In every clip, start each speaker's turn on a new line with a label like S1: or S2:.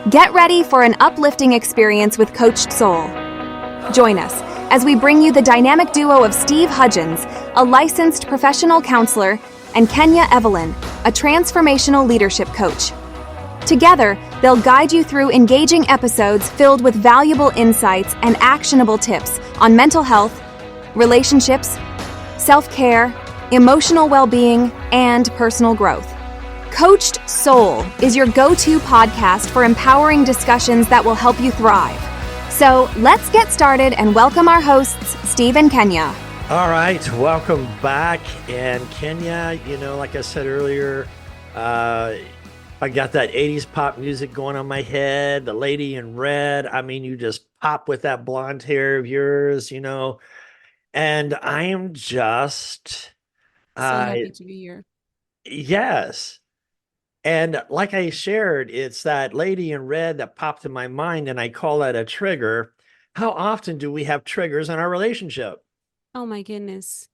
S1: Get ready for an uplifting experience with Coached Soul. Join us as we bring you the dynamic duo of Steve Hudgens, a licensed professional counselor, and Kenya Evelyn, a transformational leadership coach. Together, they'll guide you through engaging episodes filled with valuable insights and actionable tips on mental health, relationships, self-care, emotional well-being, and personal growth. Coached Soul is your go-to podcast for empowering discussions that will help you thrive. So let's get started and welcome our hosts, Steve and Kenya.
S2: All right, welcome back. And Kenya, like I said earlier, I got that 80s pop music going on my head, the lady in red. I mean, you just pop with that blonde hair of yours, and I am just,
S3: So happy to be here.
S2: yes. And like I shared, it's that lady in red that popped in my mind, and I call that a trigger. How often do we have triggers in our relationship?
S3: Oh my goodness.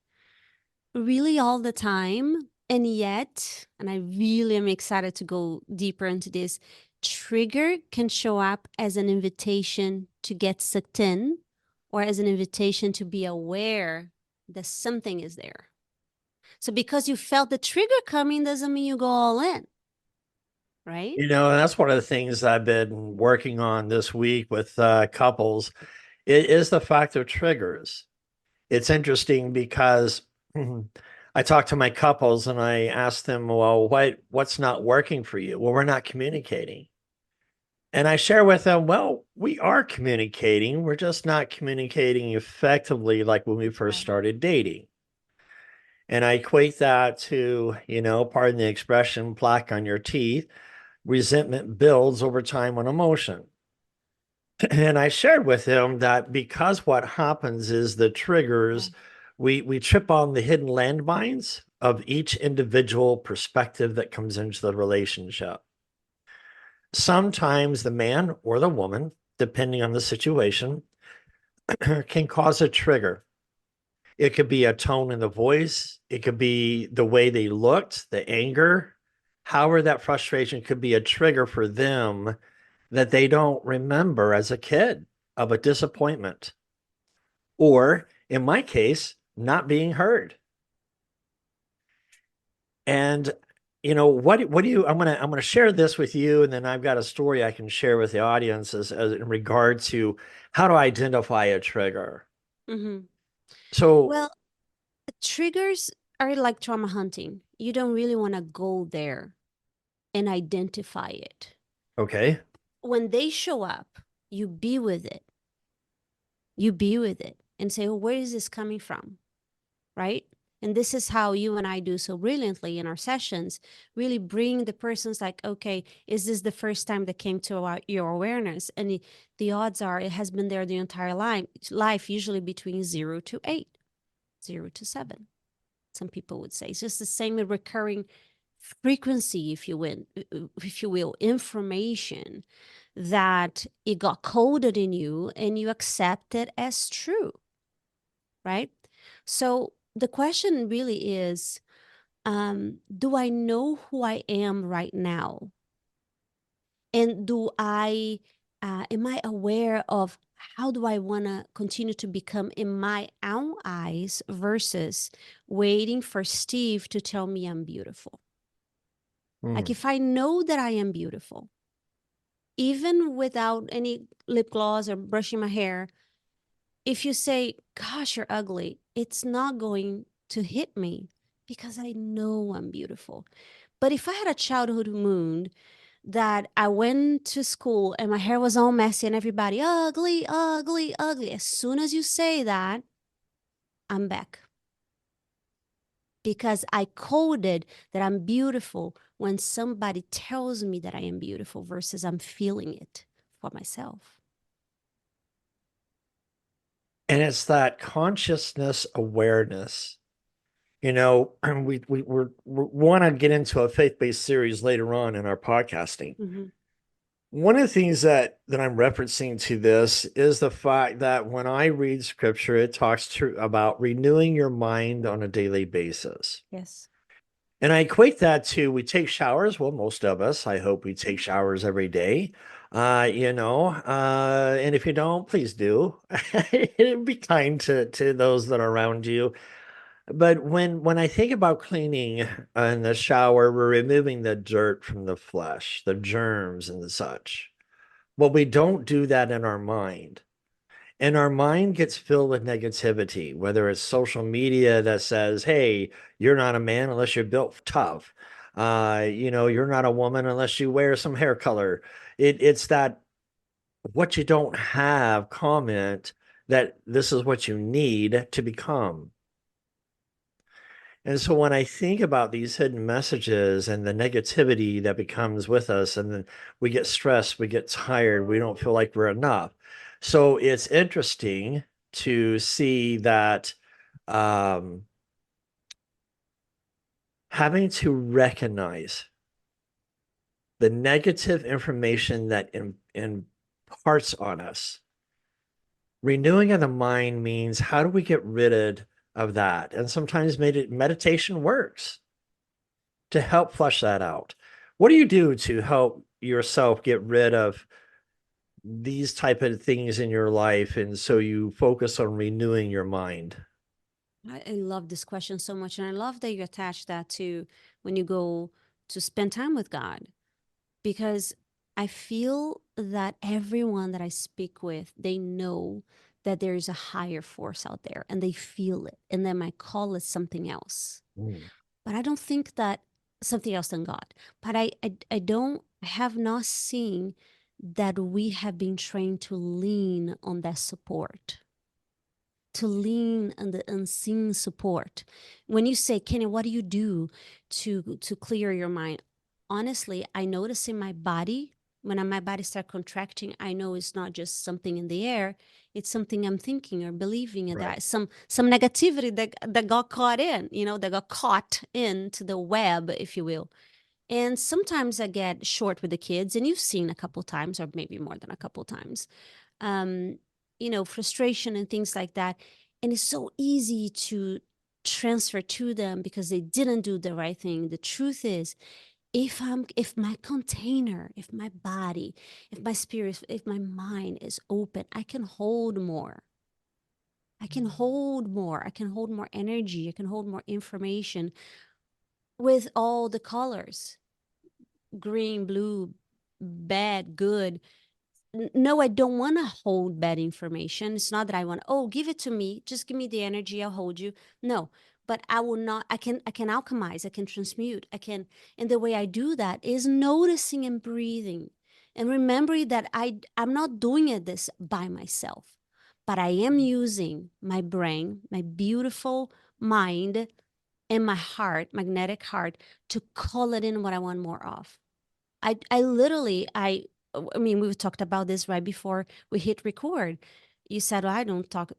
S3: Really all the time. And yet, and I really am excited to go deeper into this, trigger can show up as an invitation to get sucked in or as an invitation to be aware that something is there. So because you felt the trigger coming doesn't mean you go all in. Right?
S2: And that's one of the things I've been working on this week with couples. It is the fact of triggers. It's interesting because I talk to my couples and I ask them, well, what's not working for you? Well, we're not communicating. And I share with them, well, we are communicating. We're just not communicating effectively like when we first started dating. And I equate that to, pardon the expression, plaque on your teeth. Resentment builds over time on emotion. And I shared with him that because what happens is the triggers, we trip on the hidden landmines of each individual perspective that comes into the relationship. Sometimes the man or the woman, depending on the situation, can cause a trigger. It could be a tone in the voice. It could be the way they looked, the anger. However, that frustration could be a trigger for them that they don't remember as a kid of a disappointment. Or in my case, not being heard. And what do you, I'm going to share this with you. And then I've got a story I can share with the audience as in regard to how to identify a trigger.
S3: Mm-hmm.
S2: So,
S3: well, triggers are like trauma hunting. You don't really want to go there and identify it.
S2: okay.
S3: When they show up, you be with it. You be with it and say, well, where is this coming from? Right? And this is how you and I do so brilliantly in our sessions, really bring the person's like, okay, is this the first time that came to your awareness? And the odds are it has been there the entire life, usually between 0 to 8, 0 to 7. Some people would say it's just the same recurring frequency, if you will, information that it got coded in you and you accept it as true, right? So the question really is, do I know who I am right now? And am I aware of how do I want to continue to become in my own eyes versus waiting for Steve to tell me I'm beautiful? Like if I know that I am beautiful, even without any lip gloss or brushing my hair, if you say, gosh, you're ugly, it's not going to hit me because I know I'm beautiful. But if I had a childhood wound that I went to school and my hair was all messy and everybody, ugly, ugly, ugly, as soon as you say that, I'm back. Because I coded that I'm beautiful when somebody tells me that I am beautiful versus I'm feeling it for myself.
S2: And it's that consciousness awareness. We want to get into a faith-based series later on in our podcasting.
S3: Mm-hmm.
S2: One of the things that I'm referencing to this is the fact that when I read scripture, it talks about renewing your mind on a daily basis.
S3: Yes.
S2: And I equate that to we take showers. Well, most of us, I hope we take showers every day. And if you don't, please do. Be kind to those that are around you. But when I think about cleaning in the shower, we're removing the dirt from the flesh, the germs and the such. Well, we don't do that in our mind. And our mind gets filled with negativity, whether it's social media that says, hey, you're not a man unless you're built tough. You're not a woman unless you wear some hair color. It's that what you don't have comment that this is what you need to become. And so when I think about these hidden messages and the negativity that becomes with us, and then we get stressed, we get tired, we don't feel like we're enough. So it's interesting to see that having to recognize the negative information that imparts on us. Renewing of the mind means how do we get rid of that? And sometimes meditation works to help flush that out. What do you do to help yourself get rid of these type of things in your life, and so you focus on renewing your mind?
S3: I love this question so much. And I love that you attach that to when you go to spend time with God, because I feel that everyone that I speak with, they know that there is a higher force out there and they feel it. And they might call it something else. But I don't think that something else than God. But I have not seen that we have been trained to lean on that support, to lean on the unseen support. When you say, Kenny, what do you do to clear your mind? Honestly, I notice in my body, when my body starts contracting, I know it's not just something in the air, it's something I'm thinking or believing, and
S2: Right.
S3: that some negativity that got caught in, that got caught into the web, if you will. And sometimes I get short with the kids, and you've seen a couple times, or maybe more than a couple times, frustration and things like that. And it's so easy to transfer to them because they didn't do the right thing. The truth is, if my container, if my body, if my spirit, if my mind is open, I can hold more. I can hold more. I can hold more energy. I can hold more information with all the colors: green, blue, bad, good. No, I don't want to hold bad information. It's not that I want, oh, give it to me. Just give me the energy. I'll hold you. No, but I will not. I can alchemize. I can transmute. And the way I do that is noticing and breathing and remembering that I'm not doing this by myself, but I am using my brain, my beautiful mind, and my heart, magnetic heart, to call it in what I want more of. I mean, we've talked about this right before we hit record. You said, well, I don't talk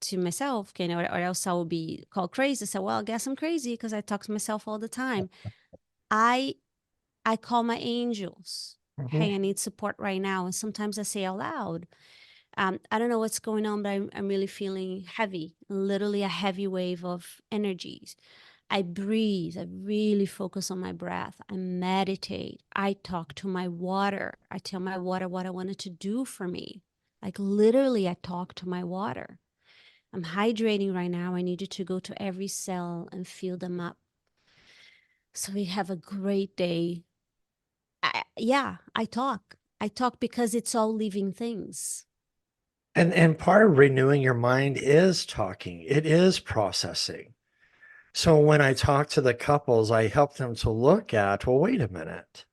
S3: to myself, Kenny, or else I will be called crazy. I said, well, I guess I'm crazy because I talk to myself all the time. I call my angels.
S2: Mhm.
S3: Hey, I need support right now. And sometimes I say out loud, I don't know what's going on, but I'm really feeling heavy, literally a heavy wave of energies. I breathe. I really focus on my breath. I meditate. I talk to my water. I tell my water what I want it to do for me. Like literally, I talk to my water. I'm hydrating right now. I need you to go to every cell and fill them up. So we have a great day. I talk. I talk because it's all living things.
S2: And part of renewing your mind is talking. It is processing. So when I talk to the couples, I help them to look at, well, wait a minute.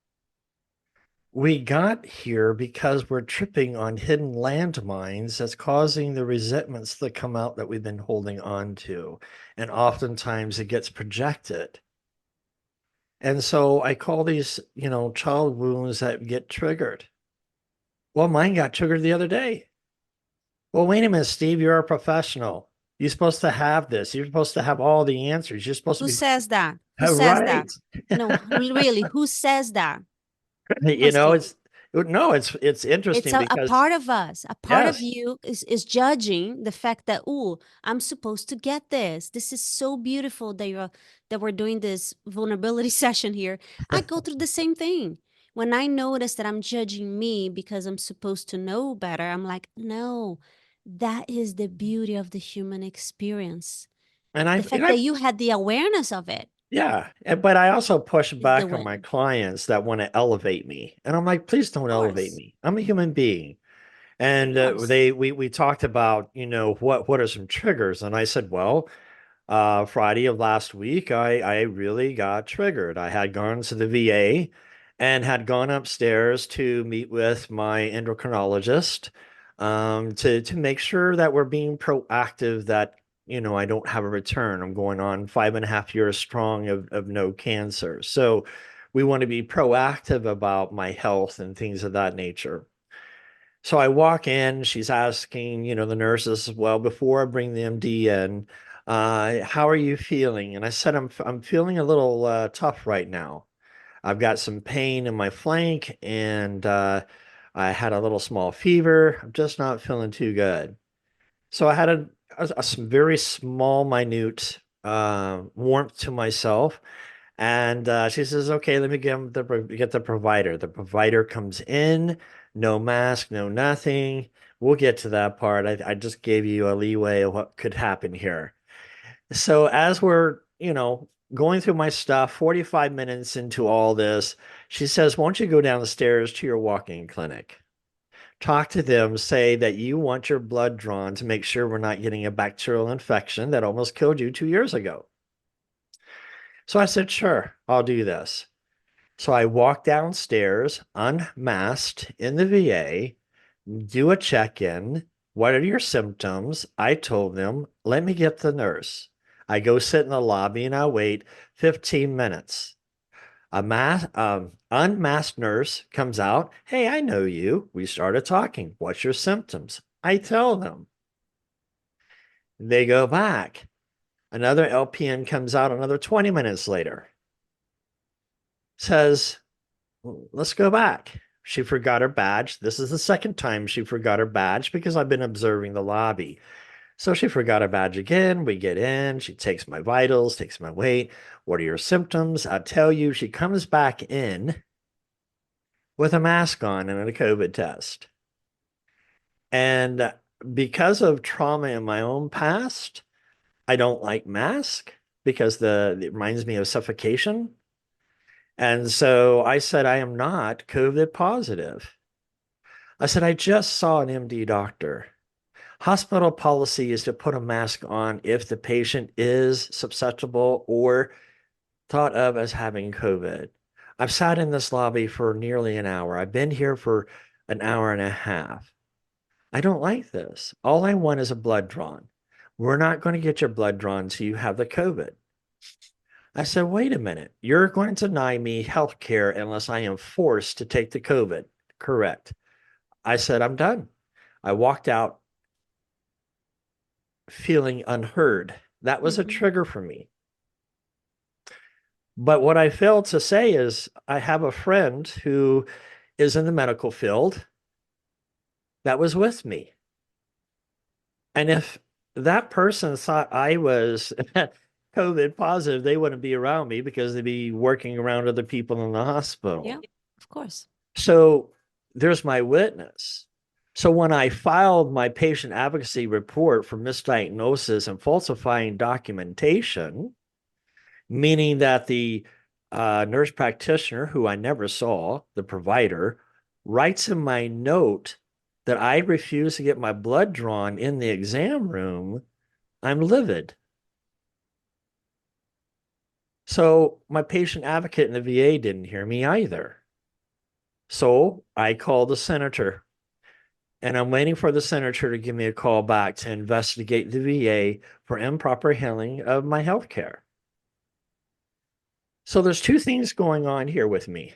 S2: We got here because we're tripping on hidden landmines that's causing the resentments that come out that we've been holding on to. And oftentimes it gets projected. And so I call these, child wounds that get triggered. Well, mine got triggered the other day. Well, wait a minute, Steve, you're a professional. You're supposed to have this. You're supposed to have all the answers. You're supposed to
S3: Who
S2: be
S3: says that? Who says that?
S2: right.
S3: No, really, who says that?
S2: You know,
S3: Honestly.
S2: it's no, it's
S3: It's
S2: interesting
S3: a
S2: because
S3: part of us. A part of
S2: yes,
S3: you is judging the fact that, oh, I'm supposed to get this. This is so beautiful that we're doing this vulnerability session here. I go through the same thing. When I notice that I'm judging me because I'm supposed to know better, I'm like, no, that is the beauty of the human experience.
S2: And
S3: The fact that you had the awareness of it
S2: yeah, but I also push
S3: is the
S2: back on my
S3: win.
S2: clients that want to elevate me. And I'm like, please don't
S3: Of
S2: elevate
S3: course.
S2: me. I'm a human being. And
S3: Of course.
S2: we talked about, what are some triggers? And I said, well, Friday of last week, I really got triggered. I had gone to the VA and had gone upstairs to meet with my endocrinologist, to make sure that we're being proactive, that I don't have a return. I'm going on 5.5 years strong of no cancer. So we want to be proactive about my health and things of that nature. So I walk in, she's asking, the nurses, well, before I bring the MD in, how are you feeling? And I said, I'm feeling a little tough right now. I've got some pain in my flank, and I had a little small fever. I'm just not feeling too good. So I had some very small, minute warmth to myself. And she says, okay, let me get the provider. The provider comes in, no mask, no nothing. We'll get to that part. I just gave you a leeway of what could happen here. So as we're, going through my stuff, 45 minutes into all this, she says, why don't you go down the stairs to your walk-in clinic? Talk to them, say that you want your blood drawn to make sure we're not getting a bacterial infection that almost killed you 2 years ago. So I said, sure, I'll do this. So I walk downstairs, unmasked in the VA, do a check-in. What are your symptoms? I told them, let me get the nurse. I go sit in the lobby and I wait 15 minutes. Unmasked nurse comes out. Hey, I know you. We started talking. What's your symptoms? I tell them. They go back. Another LPN comes out another 20 minutes later. Says, let's go back. She forgot her badge. This is the second time she forgot her badge because I've been observing the lobby. So she forgot her badge again. We get in. She takes my vitals, takes my weight. What are your symptoms? I tell you, she comes back in with a mask on and a COVID test. And because of trauma in my own past, I don't like masks because it reminds me of suffocation. And so I said, I am not COVID positive. I said, I just saw an MD doctor. Hospital policy is to put a mask on if the patient is susceptible or thought of as having COVID. I've sat in this lobby for nearly an hour. I've been here for an hour and a half. I don't like this. All I want is a blood drawn. We're not going to get your blood drawn until you have the COVID. I said, wait a minute. You're going to deny me health care unless I am forced to take the COVID. Correct. I said, I'm done. I walked out feeling unheard. That was a trigger for me. But what I failed to say is I have a friend who is in the medical field that was with me. And if that person thought I was COVID positive, they wouldn't be around me because they'd be working around other people in the hospital.
S3: Yeah, of course.
S2: So there's my witness. So when I filed my patient advocacy report for misdiagnosis and falsifying documentation, meaning that the nurse practitioner, who I never saw, the provider, writes in my note that I refuse to get my blood drawn in the exam room, I'm livid. So my patient advocate in the VA didn't hear me either. So I called the senator, and I'm waiting for the senator to give me a call back to investigate the VA for improper handling of my health care. So there's two things going on here with me.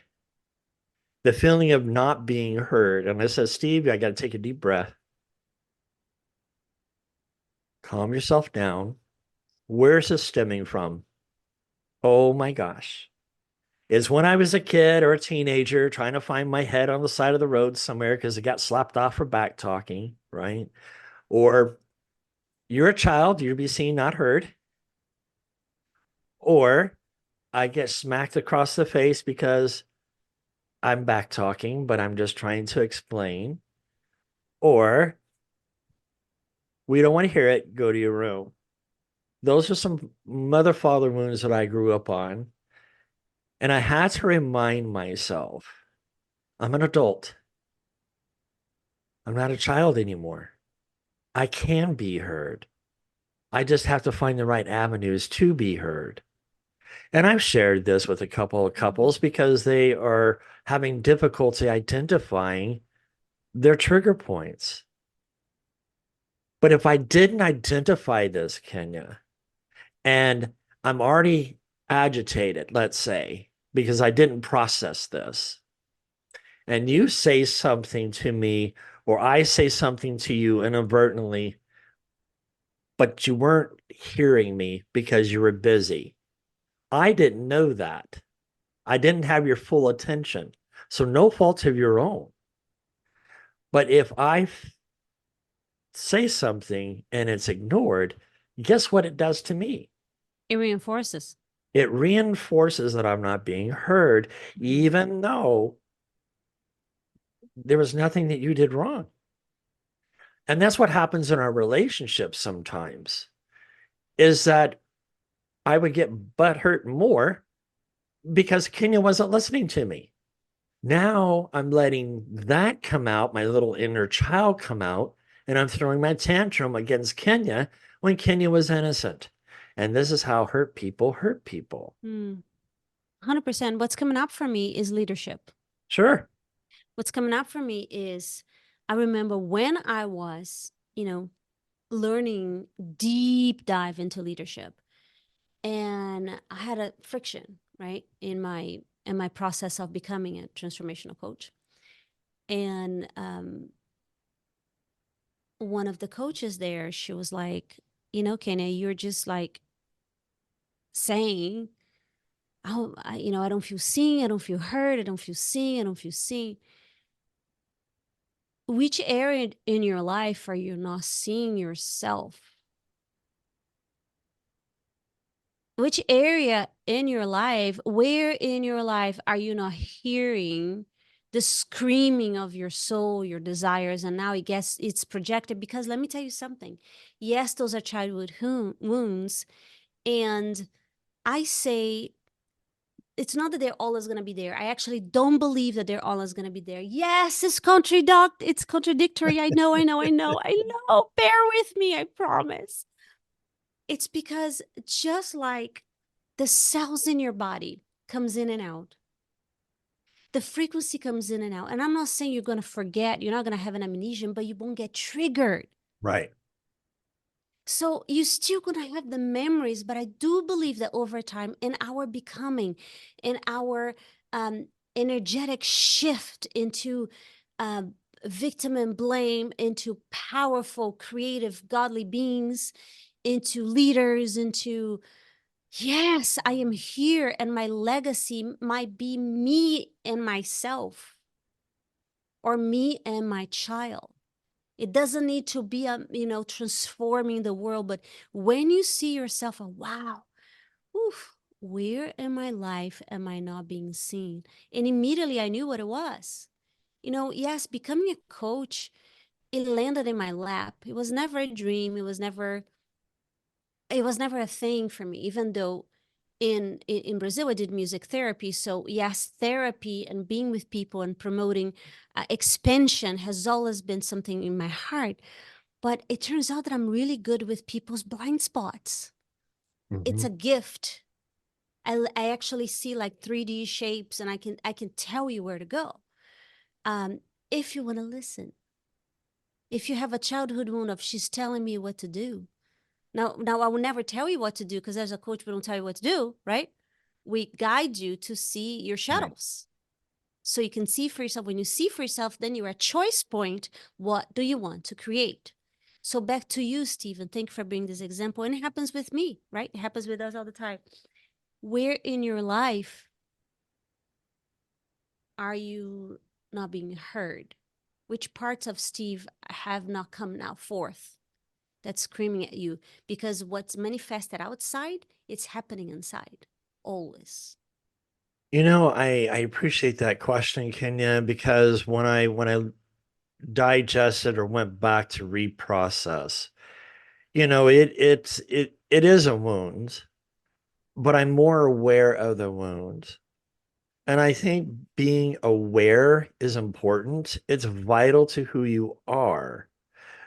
S2: The feeling of not being heard. And I said, Steve, I got to take a deep breath. Calm yourself down. Where's this stemming from? Oh my gosh. It's when I was a kid or a teenager trying to find my head on the side of the road somewhere because it got slapped off for back talking, right? Or you're a child, you'll be seen, not heard. Or I get smacked across the face because I'm back talking, but I'm just trying to explain. Or we don't want to hear it, go to your room. Those are some mother father wounds that I grew up on. And I had to remind myself I'm an adult. I'm not a child anymore. I can be heard. I just have to find the right avenues to be heard. And I've shared this with a couple of couples because they are having difficulty identifying their trigger points. But if I didn't identify this, Kenya, and I'm already agitated, let's say, because I didn't process this, and you say something to me, or I say something to you inadvertently, but you weren't hearing me because you were busy. I didn't know that. I didn't have your full attention. So no fault of your own. But if I say something and it's ignored, guess what it does to me?
S3: It reinforces.
S2: It reinforces that I'm not being heard, even though there was nothing that you did wrong. And that's what happens in our relationships sometimes, is that I would get butthurt more because Kenya wasn't listening to me. Now I'm letting that come out, my little inner child come out, and I'm throwing my tantrum against Kenya when Kenya was innocent. And this is how hurt people hurt people.
S3: 100%. What's coming up for me is leadership.
S2: Sure.
S3: What's coming up for me is I remember when I was, learning deep dive into leadership, and I had a friction, right, in my process of becoming a transformational coach. And one of the coaches there, she was like, Kenya, you're just like saying, oh, I don't feel seen, I don't feel heard, I don't feel seen, I don't feel seen. Which area in your life are you not seeing yourself? Which area in your life, where in your life are you not hearing the screaming of your soul, your desires, and now it's projected? Because let me tell you something. Yes, those are childhood wounds. And I say, it's not that they're always going to be there. I actually don't believe that they're always going to be there. Yes, it's contradictory. I know. Bear with me, I promise. It's because just like the cells in your body comes in and out, the frequency comes in and out. And I'm not saying you're going to forget, you're not going to have an amnesia, but you won't get triggered.
S2: Right.
S3: So you're still going to have the memories, but I do believe that over time, in our becoming, in our energetic shift into victim and blame, into powerful, creative, godly beings, into leaders, into, yes, I am here, and my legacy might be me and myself, or me and my child. It doesn't need to be, transforming the world. But when you see yourself, wow, oof, where in my life am I not being seen? And immediately I knew what it was. Yes, becoming a coach, it landed in my lap. It was never a dream. It was never a thing for me, even though in Brazil, I did music therapy. So yes, therapy and being with people and promoting expansion has always been something in my heart. But it turns out that I'm really good with people's blind spots. It's a gift. I actually see like 3D shapes, and I can tell you where to go. If you want to listen. If you have a childhood wound of she's telling me what to do. Now I will never tell you what to do, because as a coach, we don't tell you what to do, right? We guide you to see your shadows. Right. So you can see for yourself. When you see for yourself, then you're at choice point. What do you want to create? So back to you, Stephen. Thank you for bringing this example. And it happens with me, right? It happens with us all the time. Where in your life are you not being heard? Which parts of Steve have not come now forth that's screaming at you? Because what's manifested outside, it's happening inside, always.
S2: I appreciate that question, Kenya, because when I digested or went back to reprocess, it is a wound, but I'm more aware of the wound. And I think being aware is important. It's vital to who you are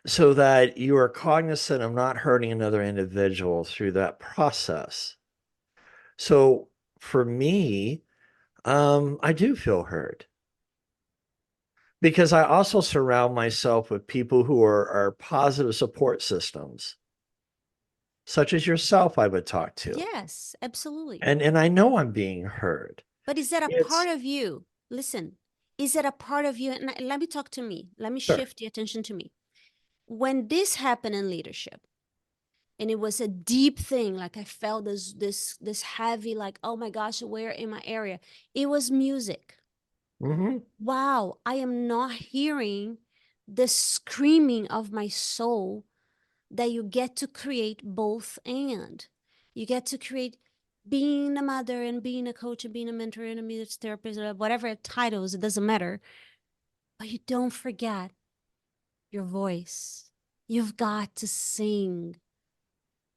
S2: so that you are cognizant of not hurting another individual through that process. So for me, I do feel hurt because I also surround myself with people who are positive support systems, such as yourself, I would talk to.
S3: Yes, absolutely.
S2: And I know I'm being heard.
S3: But is that a
S2: It's
S3: part of you? Listen, is it a part of you? And let me talk to me. Let me
S2: sure.
S3: shift the attention to me. When this happened in leadership, and it was a deep thing, like I felt this heavy, like, oh my gosh, where in my area? It was music.
S2: Hmm.
S3: Wow, I am not hearing the screaming of my soul that you get to create both and. You get to create being a mother and being a coach and being a mentor and a music therapist or whatever titles, it doesn't matter. But you don't forget your voice. You've got to sing.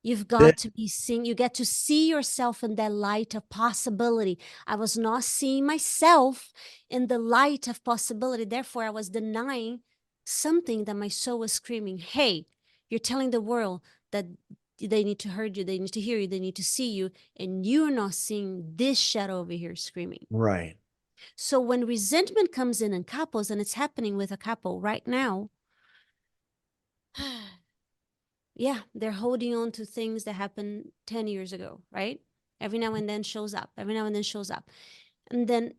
S3: You've got to be sing. You get to see yourself in that light of possibility. I was not seeing myself in the light of possibility. Therefore, I was denying something that my soul was screaming. Hey, you're telling the world that they need to hear you, they need to hear you, they need to see you, and you're not seeing this shadow over here screaming.
S2: Right.
S3: So when resentment comes in couples, and it's happening with a couple right now, yeah, they're holding on to things that happened 10 years ago, right? Every now and then shows up, every now and then shows up. And then,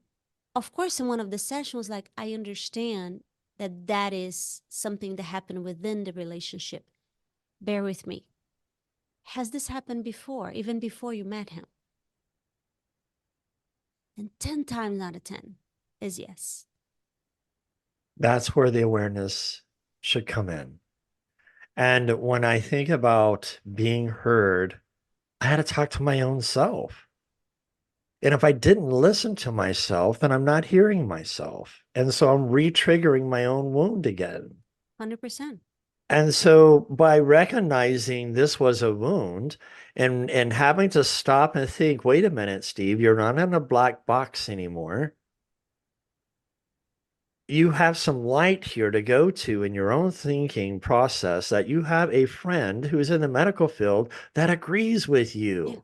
S3: of course, in one of the sessions, like, I understand that that is something that happened within the relationship. Bear with me. Has this happened before, even before you met him? And 10 times out of 10 is yes.
S2: That's where the awareness should come in. And when I think about being heard, I had to talk to my own self. And if I didn't listen to myself, then I'm not hearing myself. And so I'm re-triggering my own wound again.
S3: 100%.
S2: And so by recognizing this was a wound and having to stop and think, wait a minute, Steve, you're not in a black box anymore. You have some light here to go to in your own thinking process, that you have a friend who's in the medical field that agrees with you.
S3: Yeah.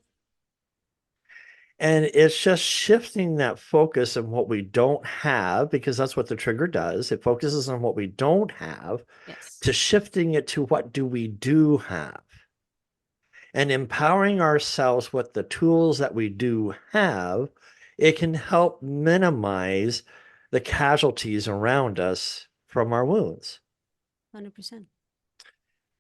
S2: And it's just shifting that focus on what we don't have, because that's what the trigger does. It focuses on what we don't have,
S3: Yes.
S2: to shifting it to what do we do have, and empowering ourselves with the tools that we do have. It can help minimize the casualties around us from our wounds.
S3: 100%.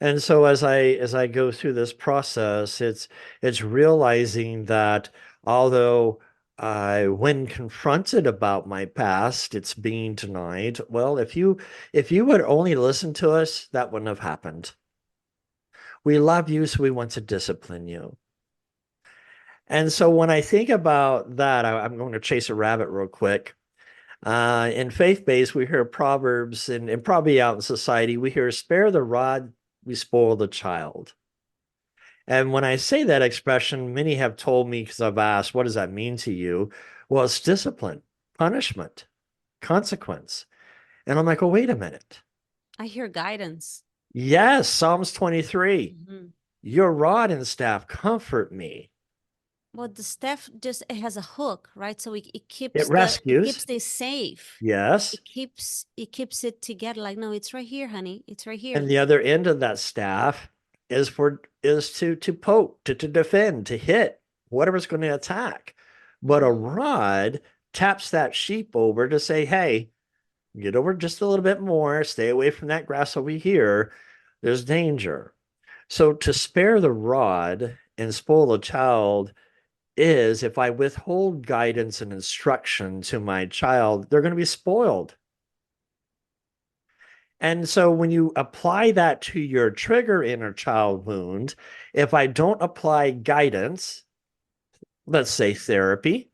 S2: And so as I go through this process, it's realizing that although when confronted about my past, it's being denied. Well, if you would only listen to us, that wouldn't have happened. We love you, so we want to discipline you. And so when I think about that, I'm going to chase a rabbit real quick. In faith-based, we hear Proverbs, and probably out in society, we hear, spare the rod, we spoil the child. And when I say that expression, many have told me, because I've asked, what does that mean to you? Well, it's discipline, punishment, consequence. And I'm like, oh, wait a minute.
S3: I hear guidance.
S2: Yes, Psalms 23. Your rod and staff comfort me.
S3: Well, the staff just, it has a hook, right? So it keeps
S2: It
S3: it
S2: rescues.
S3: keeps this safe.
S2: Yes.
S3: It keeps it together. Like, no, it's right here, honey. It's right here.
S2: And the other end of that staff is to poke, to defend, to hit whatever's going to attack. But a rod taps that sheep over to say, hey, get over just a little bit more, stay away from that grass over here. There's danger. So to spare the rod and spoil the child is, if I withhold guidance and instruction to my child, they're going to be spoiled. And so when you apply that to your trigger inner child wound, if I don't apply guidance, let's say therapy,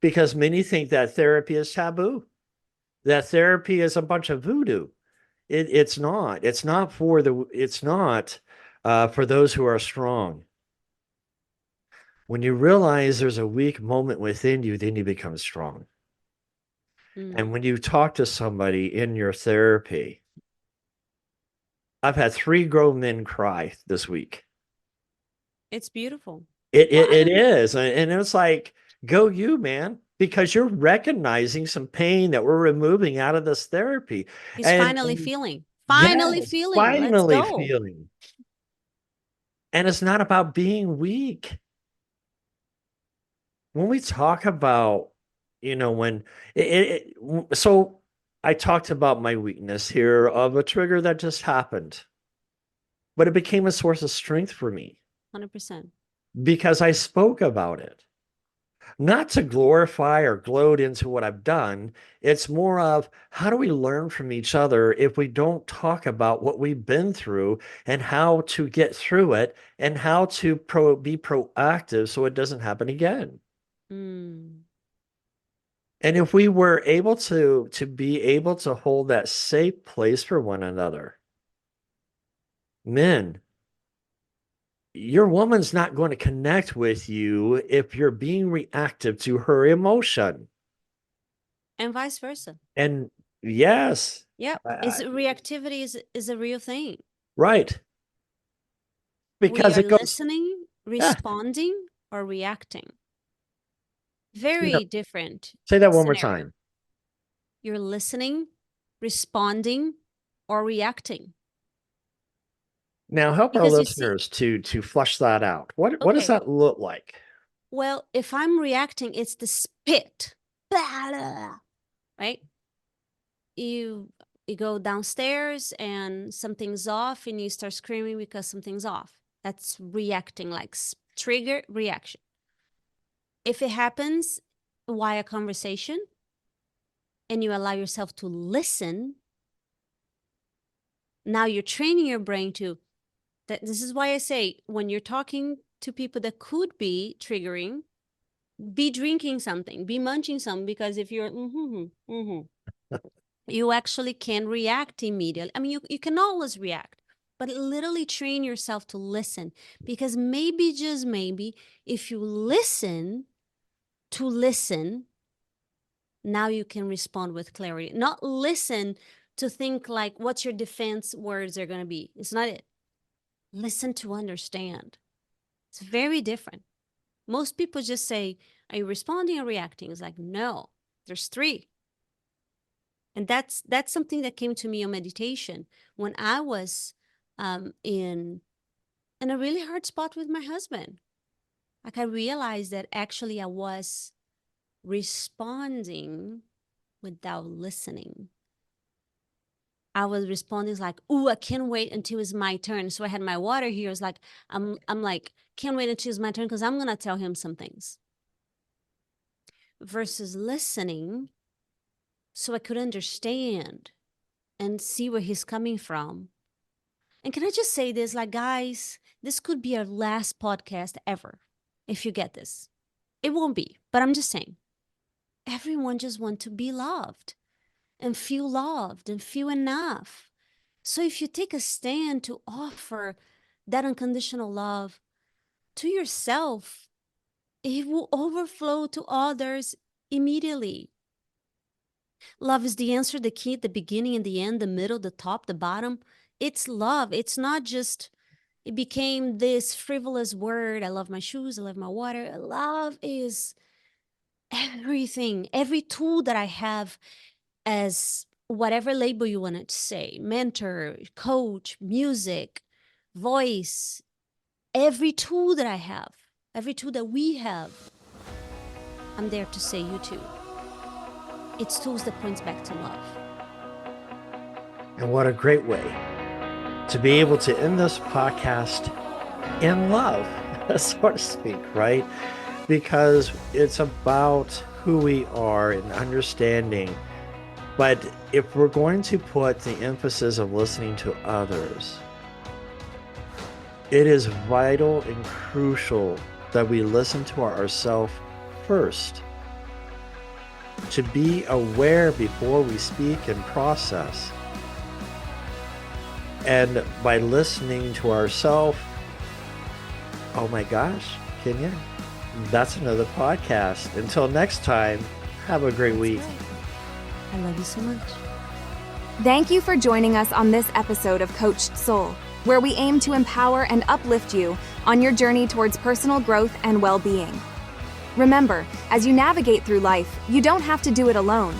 S2: because many think that therapy is taboo, that therapy is a bunch of voodoo. It's not. It's not for those who are strong. When you realize there's a weak moment within you, then you become strong. And when you talk to somebody in your therapy, I've had 3 grown men cry this week.
S3: It's beautiful.
S2: It is. And it's like, go you, man, because you're recognizing some pain that we're removing out of this therapy.
S3: He's
S2: And-
S3: finally feeling. Finally
S2: Yes,
S3: feeling.
S2: Finally
S3: Let's go.
S2: feeling. And it's not about being weak. When we talk about, so I talked about my weakness here of a trigger that just happened, but it became a source of strength for me
S3: 100%.
S2: because I spoke about it. Not to glorify or gloat into what I've done. It's more of, how do we learn from each other if we don't talk about what we've been through and how to get through it and how to be proactive so it doesn't happen again?
S3: Mm.
S2: And if we were able to be able to hold that safe place for one another, men, your woman's not going to connect with you if you're being reactive to her emotion.
S3: And vice versa.
S2: And yes.
S3: Yeah. Reactivity is a real thing.
S2: Right. Because
S3: we
S2: it
S3: are
S2: goes,
S3: listening, responding, or reacting. Very different.
S2: Say that one more
S3: scenario.
S2: time.
S3: You're listening, responding, or reacting.
S2: Now help our
S3: Because you see-
S2: listeners to flush that out. What does
S3: Okay.
S2: that look like?
S3: Well, if I'm reacting, it's the spit. Right? You go downstairs and something's off and you start screaming because something's off. That's reacting, like trigger reaction. If it happens while a conversation and you allow yourself to listen, now you're training your brain to that. This is why I say, when you're talking to people that could be triggering, be drinking something, be munching something, because if you're you actually can react immediately. I mean, you can always react, but literally train yourself to listen, because maybe, just maybe, if you listen, now you can respond with clarity. Not listen to think like what's your defense words are going to be. It's not it. Listen to understand. It's very different. Most people just say, are you responding or reacting? It's like, no, there's 3. And that's something that came to me on meditation when I was in a really hard spot with my husband. Like, I realized that actually I was responding without listening. I was responding like, "Ooh, I can't wait until it's my turn." So I had my water here. It's like, I'm like, can't wait until it's my turn because I'm gonna tell him some things. Versus listening, so I could understand and see where he's coming from. And can I just say this, like, guys, this could be our last podcast ever, if you get this. It won't be, but I'm just saying, everyone just wants to be loved and feel enough. So if you take a stand to offer that unconditional love to yourself, it will overflow to others immediately. Love is the answer, the key, the beginning and the end, the middle, the top, the bottom. It's love. It's not just, it became this frivolous word. I love my shoes. I love my water. Love is everything, every tool that I have, as whatever label you want to say, mentor, coach, music, voice, every tool that I have, every tool that we have, I'm there to say you too. It's tools that points back to love.
S2: And what a great way to be able to end this podcast in love, so to speak, right? Because it's about who we are and understanding. But if we're going to put the emphasis of listening to others, it is vital and crucial that we listen to ourselves first. to be aware before we speak and process. And by listening to ourselves, oh my gosh, Kenya, that's another podcast. Until next time, have a great week.
S3: I love you so much.
S1: Thank you for joining us on this episode of Coached Soul, where we aim to empower and uplift you on your journey towards personal growth and well-being. Remember, as you navigate through life, you don't have to do it alone.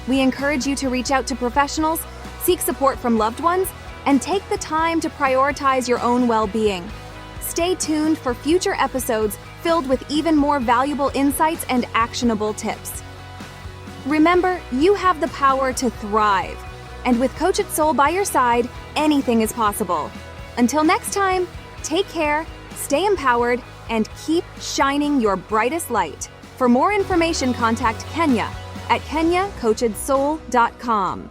S1: We encourage you to reach out to professionals, seek support from loved ones, and take the time to prioritize your own well-being. Stay tuned for future episodes filled with even more valuable insights and actionable tips. Remember, you have the power to thrive. And with Coach It Soul by your side, anything is possible. Until next time, take care, stay empowered, and keep shining your brightest light. For more information, contact Kenya at kenyacoachedsoul.com.